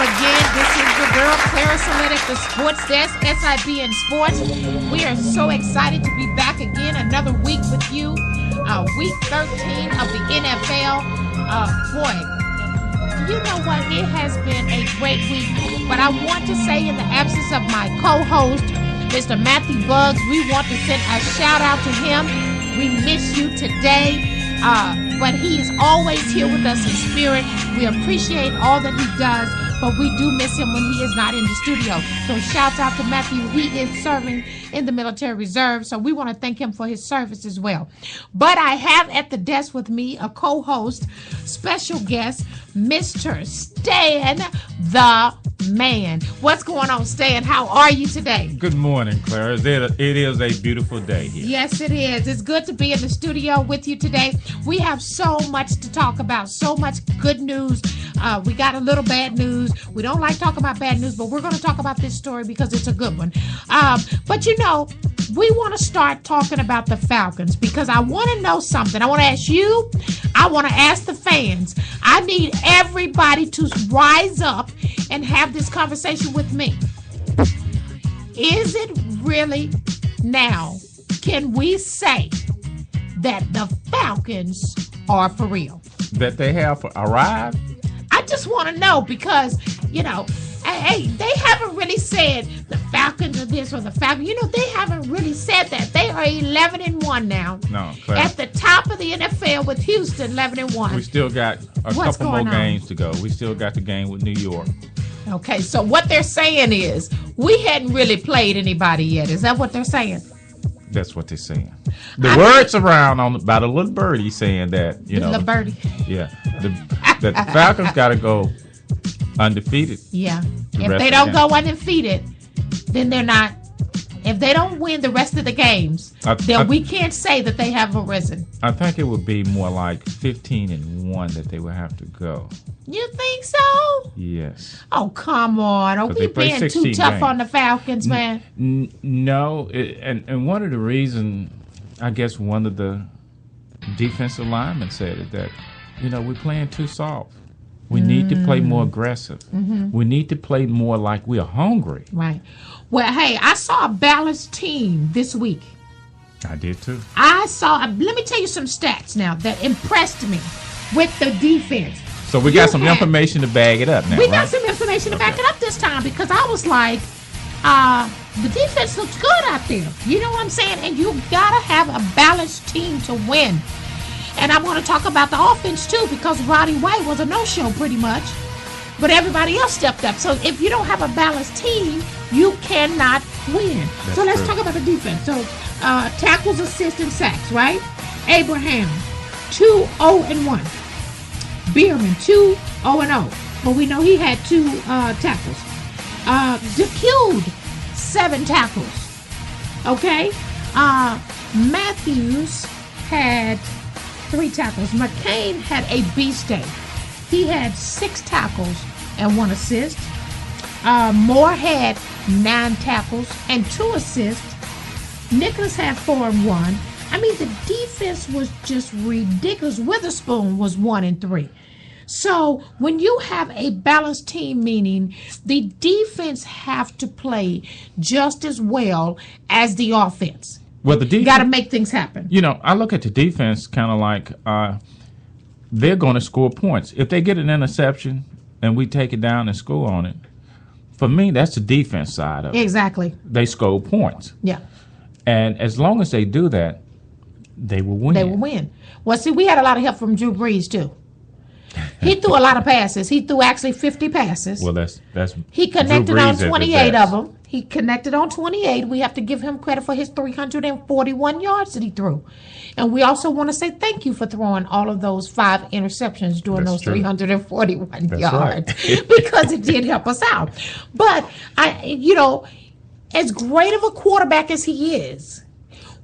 again. This is your girl, Clara Seletic, the Sports Desk, SIBN Sports. We are so excited to be back again another week with you. Week 13 of the NFL. Boy, you know what? It has been a great week. But I want to say, in the absence of my co-host, Mr. Matthew Buggs, we want to send a shout out to him. We miss you today. But he is always here with us in spirit. We appreciate all that he does, but we do miss him when he is not in the studio. So shouts out to Matthew. He is serving in the military reserve, so we want to thank him for his service as well. But I have at the desk with me a co-host, special guest, Mr. Stan the Man. What's going on, Stan? How are you today? Good morning, Clara. It is a beautiful day here. Yes, it is. It's good to be in the studio with you today. We have so much to talk about, so much good news. We got a little bad news. We don't like talking about bad news, but we're going to talk about this story because it's a good one. But you know, we want to start talking about the Falcons because I want to know something. I want to ask you. I want to ask the fans. I need everybody to rise up and have this conversation with me. Is it really now? Can we say that the Falcons are for real? That they have arrived? I just want to know because, you know, hey, they haven't really said the Falcons are this or the Falcons. You know, they haven't really said that. They are 11-1 now. No, Claire. At the top of the NFL with Houston, 11-1. We still got a couple more games to go. We still got the game with New York. Okay, so what they're saying is we hadn't really played anybody yet. Is that what they're saying? That's what they're saying. The words around about a little birdie saying that, you know. Little birdie. Yeah. The Falcons got to go undefeated. Yeah. If they don't go undefeated, then they're not. If they don't win the rest of the games, then we can't say that they have arisen. I think it would be more like 15-1 that they would have to go. You think so? Yes. Oh, come on. Are we being too tough games on the Falcons, man? No. And one of the reasons, I guess one of the defensive linemen said it, that, you know, we're playing too soft. We need to play more aggressive. Mm-hmm. We need to play more like we are hungry. Right. Well, hey, I saw a balanced team this week. I did too. Let me tell you some stats now that impressed me with the defense. So we got some information to bag it up now, We got some information to back it up this time because I was like, the defense looks good out there. You know what I'm saying? And you got to have a balanced team to win. And I want to talk about the offense, too, because Roddy White was a no-show pretty much. But everybody else stepped up. So if you don't have a balanced team, you cannot win. So let's talk about the defense. So tackles, assists, and sacks, right? Abraham, 2-0-1. Bierman, 2-0-0. But we know he had 2 tackles. DeCude, 7 tackles. Okay? Matthews had 3 tackles. McCain had a beast day. He had 6 tackles and 1 assist. Moore had 9 tackles and 2 assists. Nicholas had 4 and 1. I mean, the defense was just ridiculous. Witherspoon was 1 and 3. So when you have a balanced team, meaning the defense have to play just as well as the offense. Well, the defense, you got to make things happen. You know, I look at the defense kind of like they're going to score points. If they get an interception and we take it down and score on it, for me, that's the defense side of it. Exactly. They score points. Yeah. And as long as they do that, they will win. They will win. Well, see, we had a lot of help from Drew Brees, too. He threw a lot of passes. He threw actually 50 passes. Well, that's he connected on 28 of them. He connected on 28. We have to give him credit for his 341 yards that he threw. And we also want to say thank you for throwing all of those 5 interceptions during those 341 yards. Right. Because it did help us out. But, as great of a quarterback as he is,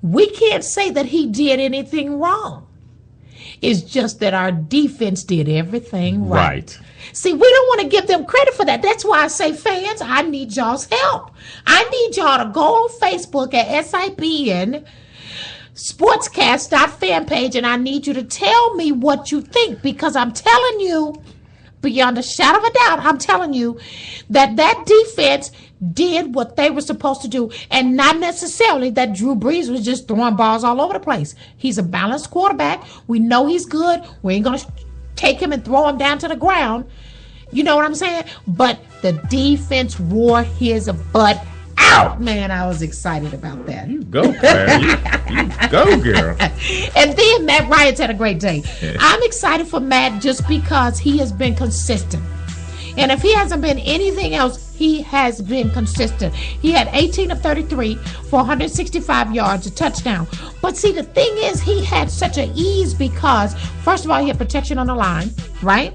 we can't say that he did anything wrong. It's just that our defense did everything right. See, we don't want to give them credit for that. That's why I say, fans, I need y'all's help. I need y'all to go on Facebook at SIBN Sportscast.fan page, and I need you to tell me what you think, because I'm telling you, beyond a shadow of a doubt, I'm telling you, that defense did what they were supposed to do, and not necessarily that Drew Brees was just throwing balls all over the place. He's a balanced quarterback. We know he's good. We ain't going to take him and throw him down to the ground. You know what I'm saying? But the defense wore his butt out. Man, I was excited about that. You go, Claire. You go, girl. And then Matt Ryan's had a great day. Yeah. I'm excited for Matt just because he has been consistent. And if he hasn't been anything else, he has been consistent. He had 18 of 33 for 165 yards, a touchdown. But see, the thing is, he had such an ease because, first of all, he had protection on the line, right?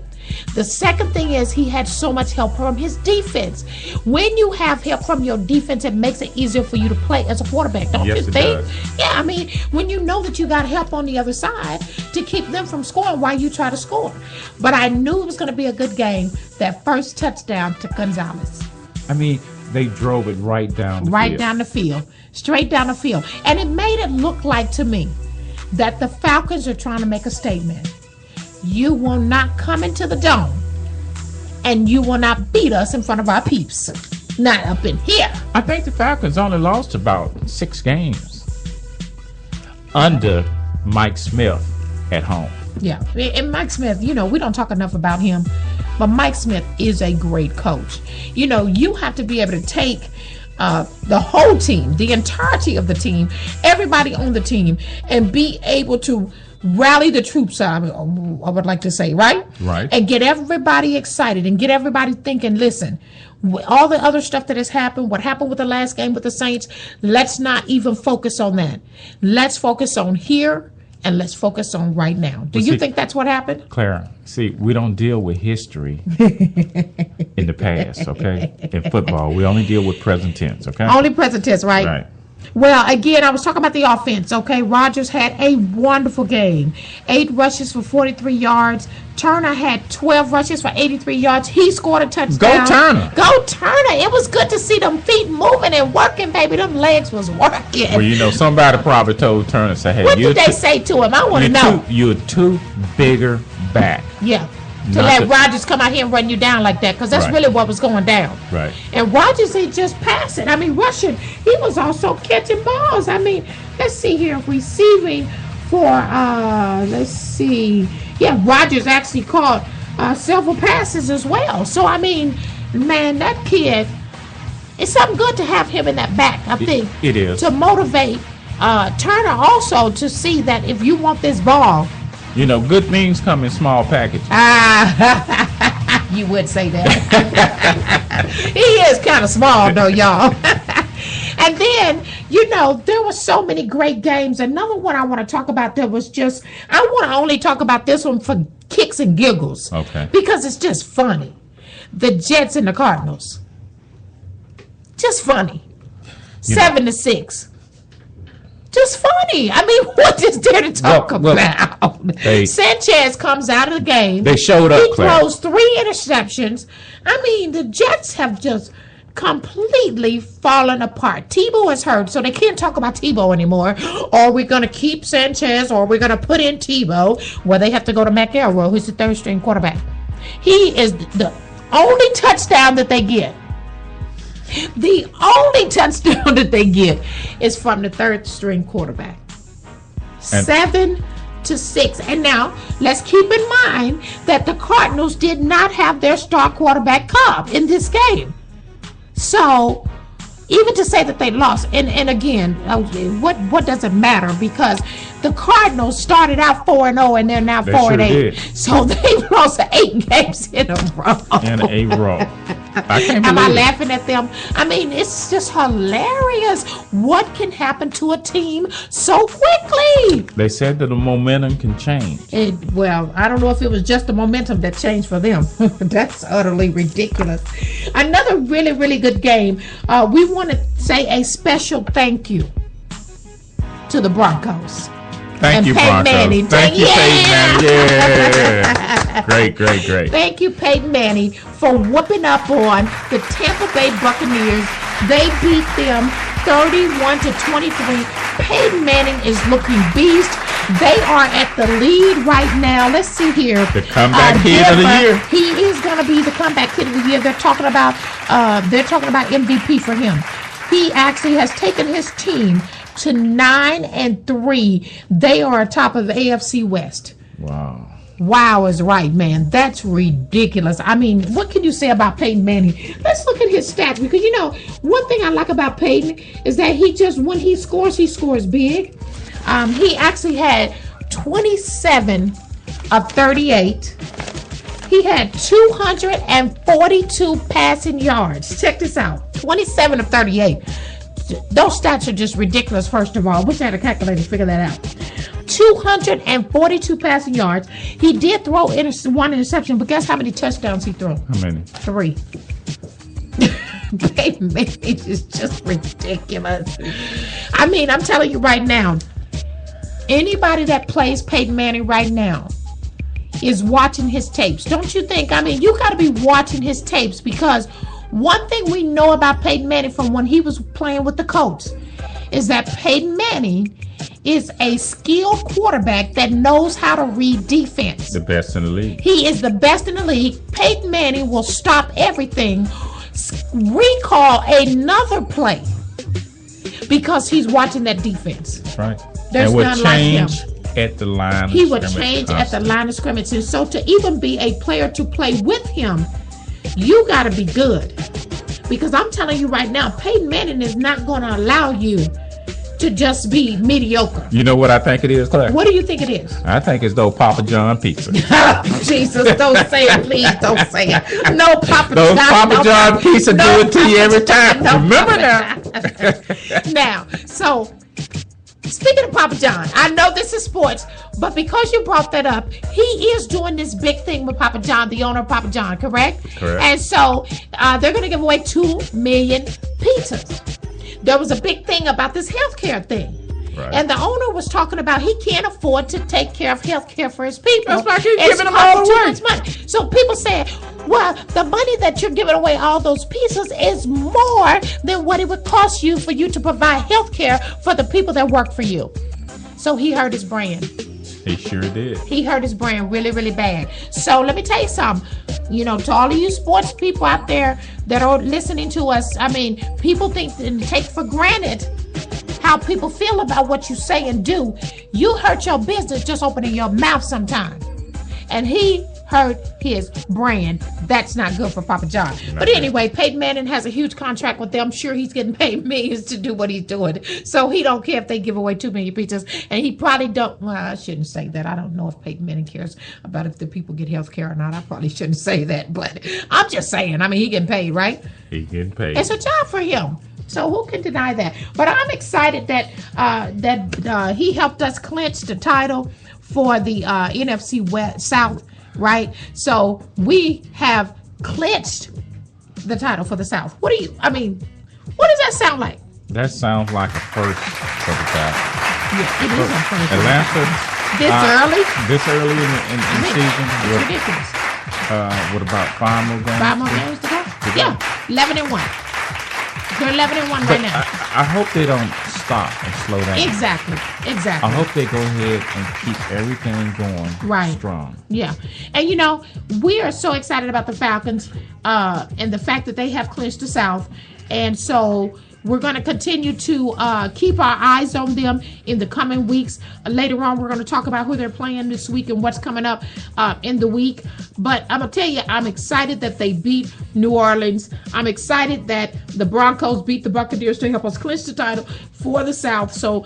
The second thing is he had so much help from his defense. When you have help from your defense, it makes it easier for you to play as a quarterback, don't you think? Does. Yeah, I mean, when you know that you got help on the other side to keep them from scoring while you try to score. But I knew it was going to be a good game. That first touchdown to Gonzalez. I mean, they drove it right down the field. Down the field. Straight down the field. And it made it look like to me that the Falcons are trying to make a statement. You will not come into the dome, and you will not beat us in front of our peeps. Not up in here. I think the Falcons only lost about 6 games under Mike Smith at home. Yeah, and Mike Smith, you know, we don't talk enough about him, but Mike Smith is a great coach. You know, you have to be able to take the whole team, the entirety of the team, everybody on the team, and be able to rally the troops, I would like to say, right? Right. And get everybody excited and get everybody thinking, listen, all the other stuff that has happened, what happened with the last game with the Saints, let's not even focus on that. Let's focus on here, and let's focus on right now. Do you think that's what happened? Clara, see, we don't deal with history in the past, okay? In football, we only deal with present tense, okay? Only present tense, right? Right. Well, again, I was talking about the offense, okay? Rodgers had a wonderful game. 8 rushes for 43 yards. Turner had 12 rushes for 83 yards. He scored a touchdown. Go Turner. Go Turner. It was good to see them feet moving and working, baby. Them legs was working. Well, you know, somebody probably told Turner, say, hey, what did they say to him? I want to know. You're too bigger back. Yeah. To let Rodgers come out here and run you down like that, because that's really what was going down. Right. And Rodgers ain't just passing. I mean, rushing. He was also catching balls. I mean, let's see here. Receiving for, let's see. Yeah, Rodgers actually caught several passes as well. So, I mean, man, that kid, it's something good to have him in that back, I think. It is. To motivate Turner also to see that if you want this ball, you know, good things come in small packages. You would say that. He is kind of small, though, y'all. And then, you know, there were so many great games. Another one I want to talk about that was just, I want to only talk about this one for kicks and giggles. Okay. Because it's just funny. The Jets and the Cardinals. Just funny. 7-6. Just funny. I mean, what is there to talk about? Sanchez comes out of the game. They showed up. He throws 3 interceptions. I mean, the Jets have just completely fallen apart. Tebow is hurt, so they can't talk about Tebow anymore. Or we're going to keep Sanchez, or we're going to put in Tebow, where they have to go to McElroy, who's the 3rd-string quarterback. He is the only touchdown that they get. The only touchdown that they get is from the 3rd-string quarterback. 7-6. And now, let's keep in mind that the Cardinals did not have their star quarterback Cobb in this game. So, even to say that they lost, and again, what does it matter? Because the Cardinals started out 4-0 and they're now 4-8. So they've lost 8 games in a row. I can't Am believe I it. laughing at them? I mean, it's just hilarious. What can happen to a team so quickly? They said that the momentum can change. Well, I don't know if it was just the momentum that changed for them. That's utterly ridiculous. Another really, really good game. We want to say a special thank you to the Broncos. Thank you, Peyton Broncos. Manning. Thank you, Peyton Manning. Yeah. Great. Thank you, Peyton Manning, for whooping up on the Tampa Bay Buccaneers. They beat them 31-23. Peyton Manning is looking beast. They are at the lead right now. Let's see here. The comeback kid of the year. He is going to be the comeback kid of the year. They're talking about MVP for him. He actually has taken his team to 9-3. They are atop of the AFC West. Wow. Wow is right, man. That's ridiculous. I mean, what can you say about Peyton Manning? Let's look at his stats, because one thing I like about Peyton is that when he scores big. He actually had 27 of 38. He had 242 passing yards. Check this out. 27 of 38. Those stats are just ridiculous, first of all. I wish I had a calculator to figure that out. 242 passing yards. He did throw one interception, but guess how many touchdowns he threw? How many? 3. Peyton Manning is just ridiculous. I mean, I'm telling you right now, anybody that plays Peyton Manning right now is watching his tapes. Don't you think? I mean, you got to be watching his tapes, because one thing we know about Peyton Manning from when he was playing with the Colts is that Peyton Manning is a skilled quarterback that knows how to read defense. The best in the league. He is the best in the league. Peyton Manning will stop everything, recall another play, because he's watching that defense. That's right. There's none like him. At the line. He would change at the line of scrimmage. And so to even be a player to play with him, you got to be good. Because I'm telling you right now, Peyton Manning is not going to allow you to just be mediocre. You know what I think it is, Claire? What do you think it is? I think it's those Papa John pizza. Jesus, don't say it, please. Don't say it. No Papa those John. Papa John pizza do it to you every time. No, Remember now. Now, so speaking of Papa John, I know this is sports, but because you brought that up, he is doing this big thing with Papa John, the owner of Papa John, correct? Correct. And so they're going to give away 2 million pizzas. There was a big thing about this healthcare thing. Right. And the owner was talking about he can't afford to take care of healthcare for his people. That's why he's giving them all too away. much money. So people say, well, the money that you're giving away, all those pizzas, is more than what it would cost you for you to provide healthcare for the people that work for you. So he hurt his brand. He sure did. He hurt his brand really, really bad. So let me tell you something. To all of you sports people out there that are listening to us, I mean, people think and take for granted how people feel about what you say and do. You hurt your business just opening your mouth sometimes. And he hurt his brand. That's not good for Papa John. But anyway, Peyton Manning has a huge contract with them. I'm sure he's getting paid millions to do what he's doing. So he don't care if they give away 2 million pizzas. And he probably don't. Well, I shouldn't say that. I don't know if Peyton Manning cares about if the people get health care or not. I probably shouldn't say that. But I'm just saying. I mean, he getting paid, right? He getting paid. It's a job for him. So who can deny that? But I'm excited that he helped us clinch the title for the NFC West, South. Right, so we have clinched the title for the South. What does that sound like? That sounds like a first for the South. Yeah, it is a first. Atlanta. This early in the season. It's ridiculous. With about 5 more games. 5 more games to go? Yeah, 11-1. They're 11-1 right now. I hope they don't stop and slow down. Exactly. I hope they go ahead and keep everything going strong. Yeah. And, we are so excited about the Falcons and the fact that they have clinched the South. And so we're going to continue to keep our eyes on them in the coming weeks. Later on, we're going to talk about who they're playing this week and what's coming up in the week. But I'm going to tell you, I'm excited that they beat New Orleans. I'm excited that the Broncos beat the Buccaneers to help us clinch the title for the South. So,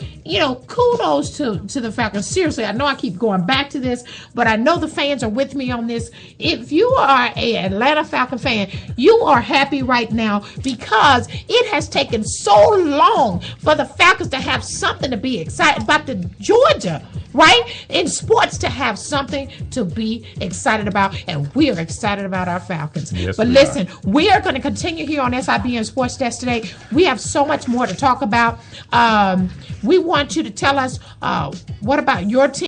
kudos to the Falcons. Seriously, I know I keep going back to this, but I know the fans are with me on this. If you are an Atlanta Falcon fan, you are happy right now because it has taken so long for the Falcons to have something to be excited about, the Georgia, right? In sports, to have something to be excited about, and we are excited about our Falcons. Yes, but listen, we are going to continue here on SIBN Sports Desk today. We have so much more to talk about. We want you to tell us what about your team.